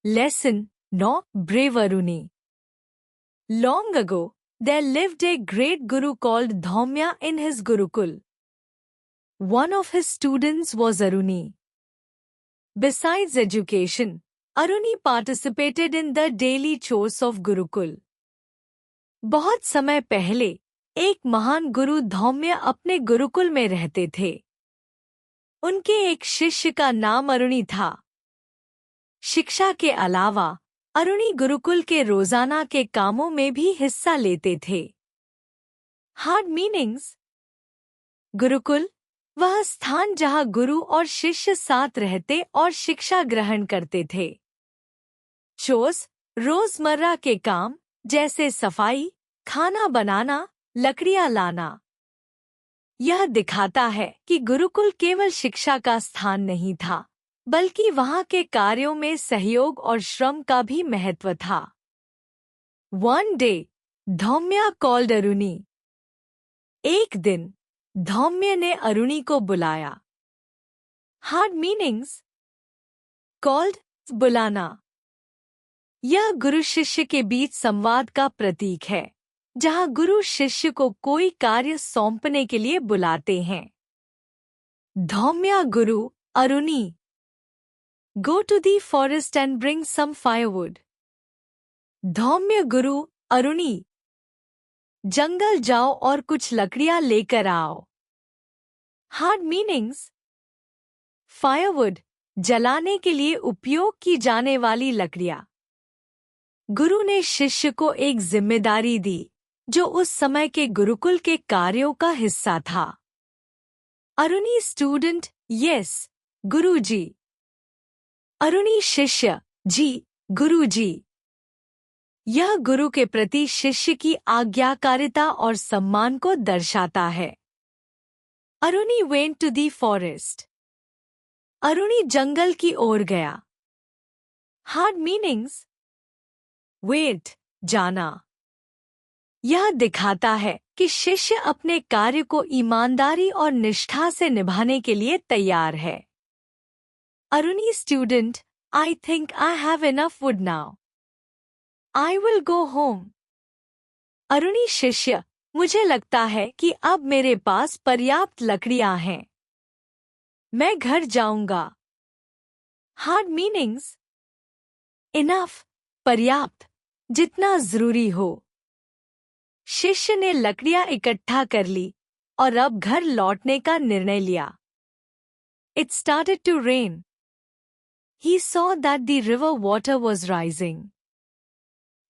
Lesson No Brave Aruni. Long ago, there lived a great guru called Dhaumya in his Gurukul. One of his students was Aruni. Besides education, Aruni participated in the daily chores of Gurukul. बहुत समय पहले एक महान गुरु धौम्य अपने गुरुकुल में रहते थे। उनके एक शिष्य का नाम अरुणी था। शिक्षा के अलावा अरुणी गुरुकुल के रोजाना के कामों में भी हिस्सा लेते थे। Hard meanings. गुरुकुल वह स्थान जहां गुरु और शिष्य साथ रहते और शिक्षा ग्रहण करते थे। चोर्स रोजमर्रा के काम जैसे सफाई, खाना बनाना, लकड़ियां लाना। यह दिखाता है कि गुरुकुल केवल शिक्षा का स्थान नहीं था, बल्कि वहां के कार्यों में सहयोग और श्रम का भी महत्व था। One day, धौम्या called Aruni. एक दिन धौम्य ने अरुणी को बुलाया। Hard meanings. कॉल्ड बुलाना। यह गुरु शिष्य के बीच संवाद का प्रतीक है, जहां गुरु शिष्य को कोई कार्य सौंपने के लिए बुलाते हैं। धौम्या गुरु Aruni. Go to the forest and bring some firewood. Dhaumya guru Aruni. जंगल जाओ और कुछ लकड़ियां लेकर आओ। Hard meanings. फायरवुड जलाने के लिए उपयोग की जाने वाली लकड़ियां। गुरु ने शिष्य को एक जिम्मेदारी दी, जो उस समय के गुरुकुल के कार्यों का हिस्सा था। अरुणी स्टूडेंट यस गुरुजी। अरुणी शिष्य जी गुरुजी। यह गुरु के प्रति शिष्य की आज्ञाकारिता और सम्मान को दर्शाता है। Aruni went to the forest. Aruni जंगल की ओर गया। Hard meanings. वेट जाना। यह दिखाता है कि शिष्य अपने कार्य को ईमानदारी और निष्ठा से निभाने के लिए तैयार है। Aruni student I think I have enough wood now. I will go home. Aruni शिष्य मुझे लगता है कि अब मेरे पास पर्याप्त लकड़ियां हैं। मैं घर जाऊंगा। Hard meanings. इनफ पर्याप्त, जितना जरूरी हो। शिष्य ने लकड़ियां इकट्ठा कर ली और अब घर लौटने का निर्णय लिया। It started to rain. He saw that the river water was rising.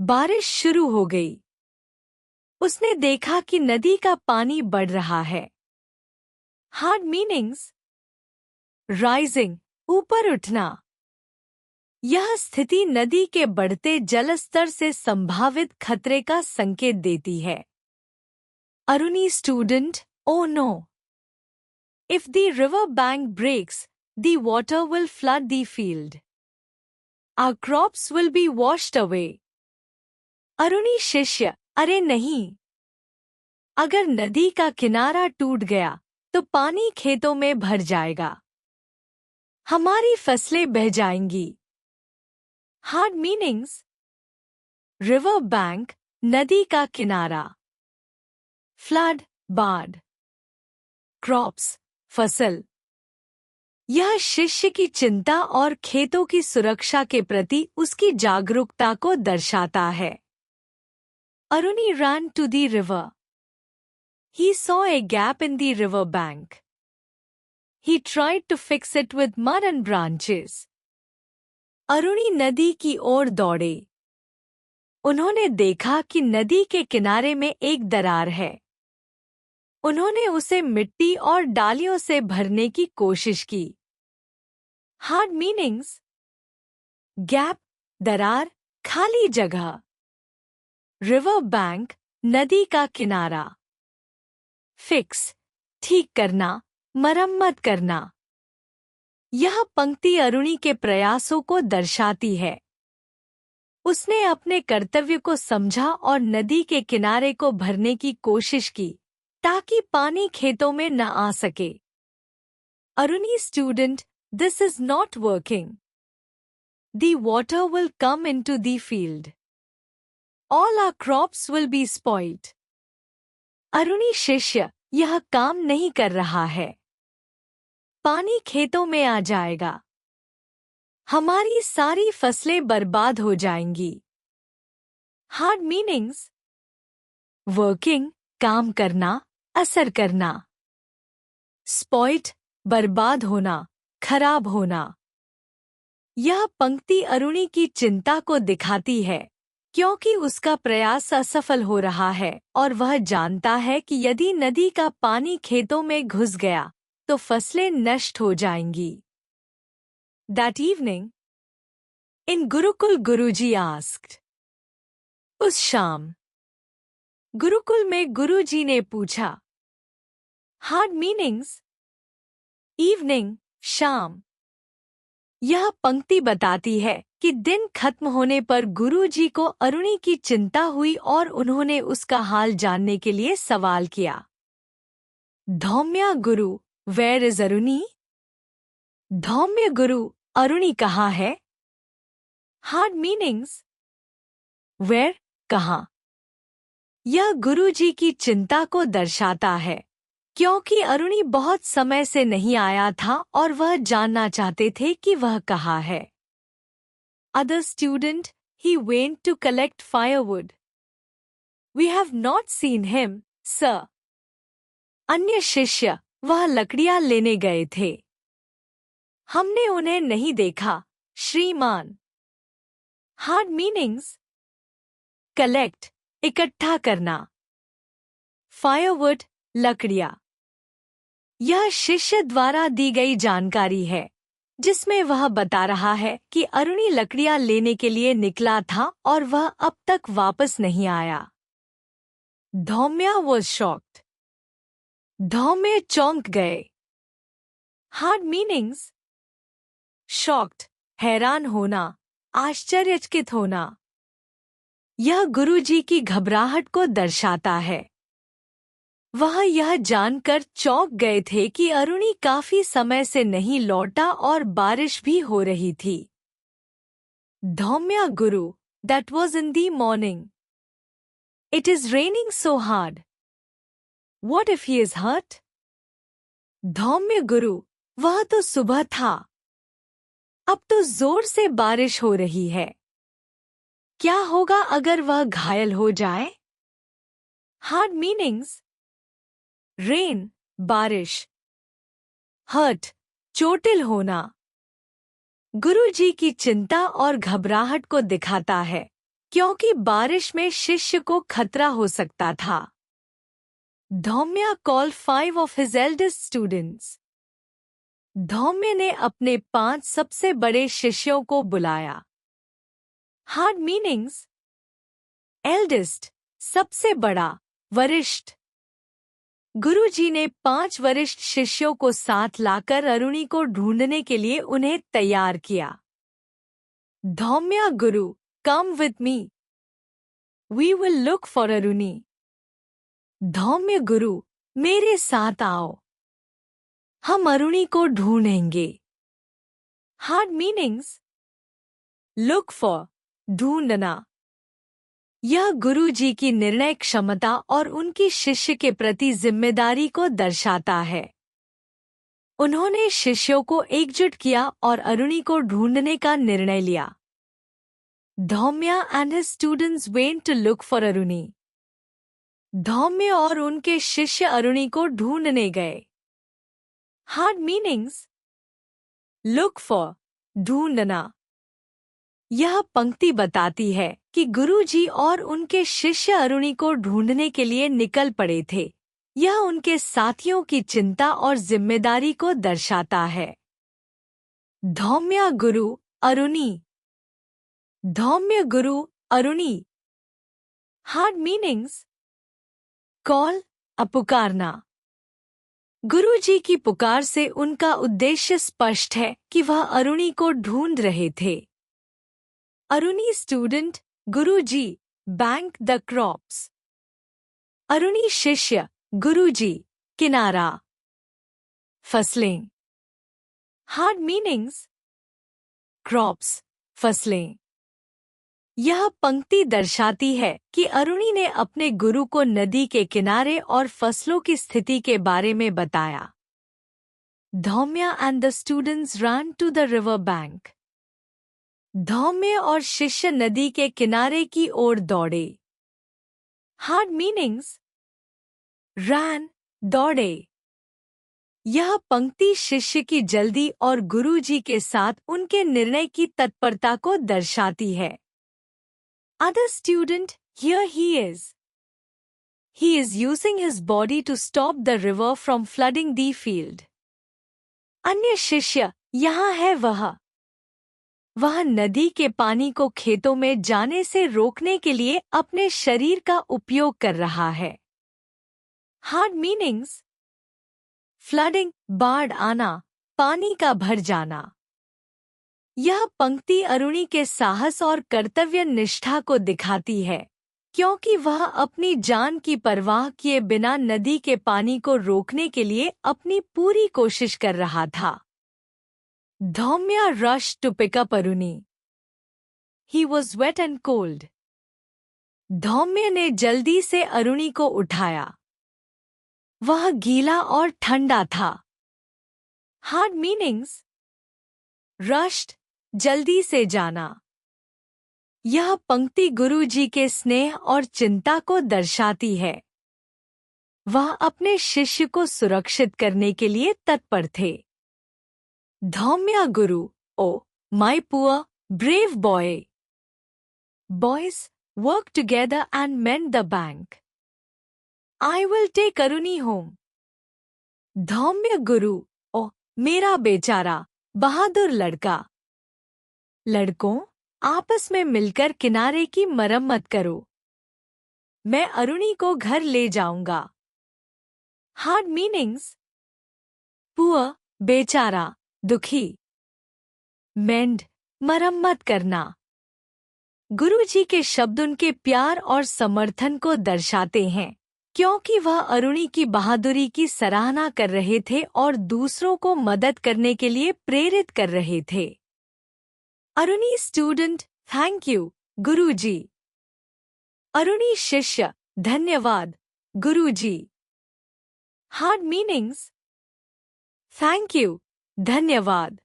बारिश शुरू हो गई। उसने देखा कि नदी का पानी बढ़ रहा है। Hard meanings. राइजिंग ऊपर उठना। यह स्थिति नदी के बढ़ते जलस्तर से संभावित खतरे का संकेत देती है। Aruni student oh no. If the river bank breaks, the water will flood the field. Our crops will be washed away. Aruni शिष्य अरे नहीं। अगर नदी का किनारा टूट गया तो पानी खेतों में भर जाएगा। हमारी फसलें बह जाएंगी। Hard meanings. रिवर बैंक नदी का किनारा। फ्लड बाढ़। क्रॉप्स फसल। यह शिष्य की चिंता और खेतों की सुरक्षा के प्रति उसकी जागरूकता को दर्शाता है। Aruni ran to the river. He saw a gap in the river bank. He tried to fix it with mud and branches. Aruni नदी की ओर दौड़े। उन्होंने देखा कि नदी के किनारे में एक दरार है। उन्होंने उसे मिट्टी और डालियों से भरने की कोशिश की। Hard meanings. गैप दरार, खाली जगह। रिवर बैंक नदी का किनारा। फिक्स ठीक करना, मरम्मत करना। यह पंक्ति अरुणी के प्रयासों को दर्शाती है। उसने अपने कर्तव्य को समझा और नदी के किनारे को भरने की कोशिश की, ताकि पानी खेतों में न आ सके। Aruni student this is not working. the water will come into the field. All our crops will be spoiled. Aruni शिष्य, यह काम नहीं कर रहा है। पानी खेतों में आ जाएगा। हमारी सारी फसलें बर्बाद हो जाएंगी। हार्ड मीनिंग्स: वर्किंग, काम करना, असर करना। स्पॉइल्ड, बर्बाद होना, खराब होना। यह पंक्ति अरुणी की चिंता को दिखाती है, क्योंकि उसका प्रयास असफल हो रहा है और वह जानता है कि यदि नदी का पानी खेतों में घुस गया तो फसलें नष्ट हो जाएंगी। That evening, in Gurukul, Guruji asked. उस शाम गुरुकुल में गुरुजी ने पूछा। हार्ड मीनिंग्स: इवनिंग, शाम। यह पंक्ति बताती है कि दिन खत्म होने पर गुरुजी को अरुणी की चिंता हुई और उन्होंने उसका हाल जानने के लिए सवाल किया। धौम्या गुरु, वेयर इज अरुणी? धौम्य गुरु, अरुणी कहाँ है? हार्ड मीनिंग्स: वेयर, कहाँ। यह गुरुजी की चिंता को दर्शाता है, क्योंकि अरुणी बहुत समय से नहीं आया था और वह जानना चाहते थे कि वह कहाँ है। Other student, he went to collect firewood. We have not seen him, sir. अन्य शिष्य, वह लकड़ियां लेने गए थे। हमने उन्हें नहीं देखा, श्रीमान। हार्ड मीनिंग्स: कलेक्ट, इकट्ठा करना। फायरवुड, लकड़ियां। यह शिष्य द्वारा दी गई जानकारी है, जिसमें वह बता रहा है कि अरुणी लकड़ियां लेने के लिए निकला था और वह अब तक वापस नहीं आया। धौम्या वॉज शॉक्ड। धौम्य चौंक गए। हार्ड मीनिंग्स: शॉक्ड, हैरान होना, आश्चर्यचकित होना। यह गुरुजी की घबराहट को दर्शाता है। वह यह जानकर चौंक गए थे कि अरुणी काफी समय से नहीं लौटा और बारिश भी हो रही थी। Dhaumya Guru, that was in the morning. It is raining so hard. What if he is hurt? Dhaumya Guru, वह तो सुबह था। अब तो जोर से बारिश हो रही है। क्या होगा अगर वह घायल हो जाए? हार्ड मीनिंग्स: रेन, बारिश। हर्ट, चोटिल होना। गुरुजी की चिंता और घबराहट को दिखाता है, क्योंकि बारिश में शिष्य को खतरा हो सकता था। Dhaumya call 5 of his eldest students. Dhaumya ने अपने 5 सबसे बड़े शिष्यों को बुलाया। हार्ड मीनिंग्स: एल्डेस्ट, सबसे बड़ा, वरिष्ठ। गुरुजी ने 5 वरिष्ठ शिष्यों को साथ लाकर अरुणी को ढूंढने के लिए उन्हें तैयार किया। Dhaumya Guru, come with me. We will look for Aruni. Dhaumya Guru, मेरे साथ आओ। हम अरुणी को ढूंढेंगे। हार्ड मीनिंग्स: लुक फॉर, ढूंढना। यह गुरुजी की निर्णय क्षमता और उनकी शिष्य के प्रति जिम्मेदारी को दर्शाता है। उन्होंने शिष्यों को एकजुट किया और अरुणी को ढूंढने का निर्णय लिया। Dhaumya and his students went to look for Aruni. Dhaumya और उनके शिष्य अरुणी को ढूंढने गए। हार्ड मीनिंग्स: लुक फॉर, ढूंढना। यह पंक्ति बताती है कि गुरुजी और उनके शिष्य अरुणी को ढूंढने के लिए निकल पड़े थे। यह उनके साथियों की चिंता और जिम्मेदारी को दर्शाता है। धौम्या गुरु, Aruni. Dhaumya guru, Aruni. Hard meanings: call, पुकारना। गुरुजी की पुकार से उनका उद्देश्य स्पष्ट है कि वह अरुणी को ढूंढ रहे थे। Aruni student, Guruji, bank the crops. Aruni शिष्य, गुरुजी, किनारा, फसलें। हार्ड मीनिंग्स: क्रॉप्स, फसलें। यह पंक्ति दर्शाती है कि अरुणी ने अपने गुरु को नदी के किनारे और फसलों की स्थिति के बारे में बताया। Dhaumya and the students ran to the river bank. Dhaumya और शिष्य नदी के किनारे की ओर दौड़े। Hard meanings. ran, दौड़े। यह पंक्ति शिष्य की जल्दी और गुरुजी के साथ उनके निर्णय की तत्परता को दर्शाती है। Other student, here he is. He is using his body to stop the river from flooding the field. अन्य शिष्य, यहाँ है वह नदी के पानी को खेतों में जाने से रोकने के लिए अपने शरीर का उपयोग कर रहा है। Hard meanings. फ्लडिंग, बाढ़ आना, पानी का भर जाना। यह पंक्ति अरुणी के साहस और कर्तव्य निष्ठा को दिखाती है, क्योंकि वह अपनी जान की परवाह किए बिना नदी के पानी को रोकने के लिए अपनी पूरी कोशिश कर रहा था। धौम्या rushed to pick up Aruni. He was wet and cold। Dhaumya ने जल्दी से अरुणी को उठाया। वह गीला और ठंडा था। Hard meanings. rushed, जल्दी से जाना। यह पंक्ति गुरुजी के स्नेह और चिंता को दर्शाती है। वह अपने शिष्य को सुरक्षित करने के लिए तत्पर थे। Dhaumya Guru, oh my poor brave boy. Boys, work together and mend the bank. I will take Aruni home. Dhaumya Guru, ओ मेरा बेचारा बहादुर लड़का। लड़कों, आपस में मिलकर किनारे की मरम्मत करो। मैं अरुणी को घर ले जाऊंगा। Hard meanings. पुअर, बेचारा, दुखी। मेंड, मरम्मत करना। गुरुजी के शब्द उनके प्यार और समर्थन को दर्शाते हैं, क्योंकि वह अरुणी की बहादुरी की सराहना कर रहे थे और दूसरों को मदद करने के लिए प्रेरित कर रहे थे। Aruni student, thank you guruji. Aruni शिष्य, धन्यवाद गुरुजी। Hard meanings. थैंक यू, धन्यवाद।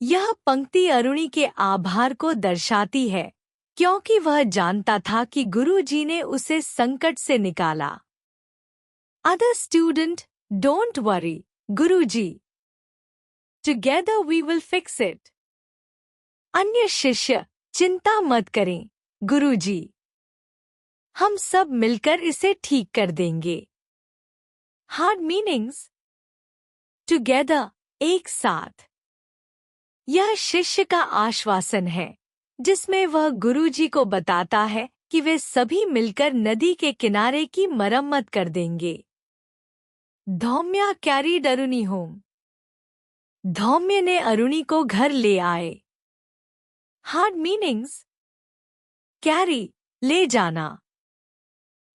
यह पंक्ति अरुणी के आभार को दर्शाती है, क्योंकि वह जानता था कि गुरुजी ने उसे संकट से निकाला। Other student, don't worry Guruji. Together we will fix it. अन्य शिष्य, चिंता मत करें गुरुजी। हम सब मिलकर इसे ठीक कर देंगे। Hard meanings. टुगेदर, एक साथ। यह शिष्य का आश्वासन है, जिसमें वह गुरुजी को बताता है कि वे सभी मिलकर नदी के किनारे की मरम्मत कर देंगे। धौम्या कैरीड अरुणी होम। धौम्य ने अरुणी को घर ले आए। Hard meanings. कैरी, ले जाना।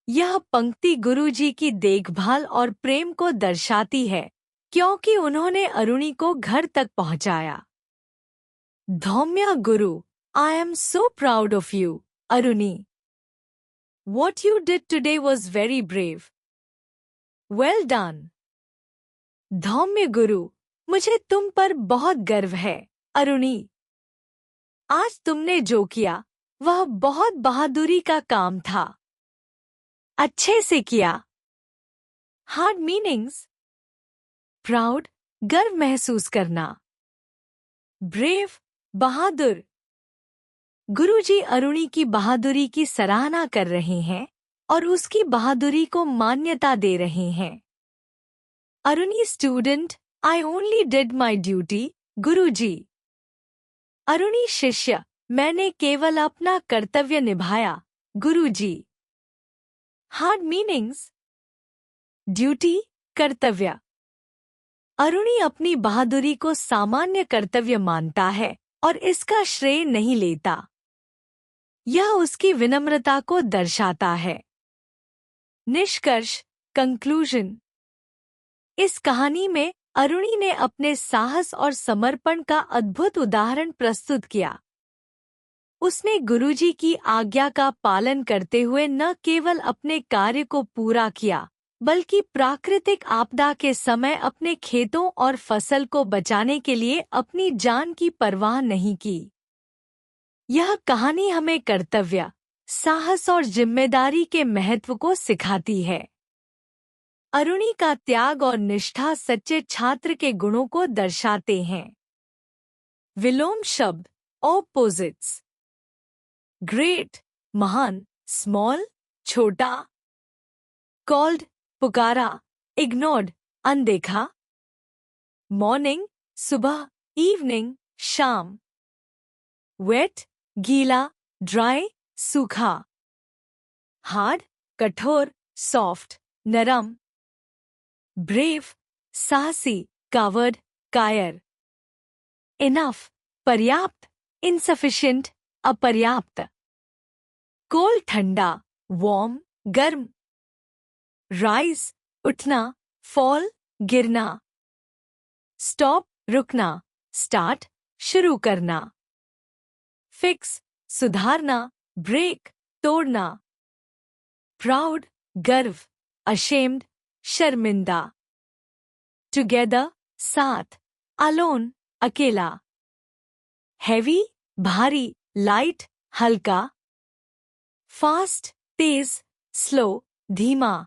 यह पंक्ति गुरुजी की देखभाल और प्रेम को दर्शाती है, क्योंकि उन्होंने अरुणी को घर तक पहुंचाया। धौम्या गुरु, I am so proud of you Aruni. What you did today was very brave. Well done. Dhaumya गुरु, मुझे तुम पर बहुत गर्व है अरुणी। आज तुमने जो किया वह बहुत बहादुरी का काम था। अच्छे से किया। Hard meanings. प्राउड, गर्व महसूस करना। ब्रेव, बहादुर। गुरुजी अरुणी की बहादुरी की सराहना कर रहे हैं और उसकी बहादुरी को मान्यता दे रहे हैं। Aruni student, I only did my duty guruji. Aruni शिष्य, मैंने केवल अपना कर्तव्य निभाया गुरुजी। Hard meanings. ड्यूटी, कर्तव्य। अरुणी अपनी बहादुरी को सामान्य कर्तव्य मानता है और इसका श्रेय नहीं लेता। यह उसकी विनम्रता को दर्शाता है। निष्कर्ष, कंक्लूजन। इस कहानी में अरुणी ने अपने साहस और समर्पण का अद्भुत उदाहरण प्रस्तुत किया, उसने गुरुजी की आज्ञा का पालन करते हुए न केवल अपने कार्य को पूरा किया, बल्कि प्राकृतिक आपदा के समय अपने खेतों और फसल को बचाने के लिए अपनी जान की परवाह नहीं की। यह कहानी हमें कर्तव्य, साहस और जिम्मेदारी के महत्व को सिखाती है। अरुणि का त्याग और निष्ठा सच्चे छात्र के गुणों को दर्शाते हैं। विलोम शब्द ऑपोजिट्स। ग्रेट महान, स्मॉल छोटा, कॉल्ड पुकारा, इग्नोर्ड अनदेखा, मॉर्निंग सुबह, इवनिंग शाम, वेट गीला, ड्राई सूखा, हार्ड कठोर, सॉफ्ट नरम, ब्रेव साहसी, कावर्ड कायर, इनफ पर्याप्त, इनसफिशिएंट अपर्याप्त, कोल्ड ठंडा, वार्म गर्म, राइज उठना, फॉल गिरना, स्टॉप रुकना, स्टार्ट शुरू करना, फिक्स सुधारना, ब्रेक तोड़ना, प्राउड गर्व, अशेम्ड शर्मिंदा, टुगेदर साथ, अलोन अकेला, हैवी भारी, लाइट हल्का, फास्ट तेज, स्लो धीमा,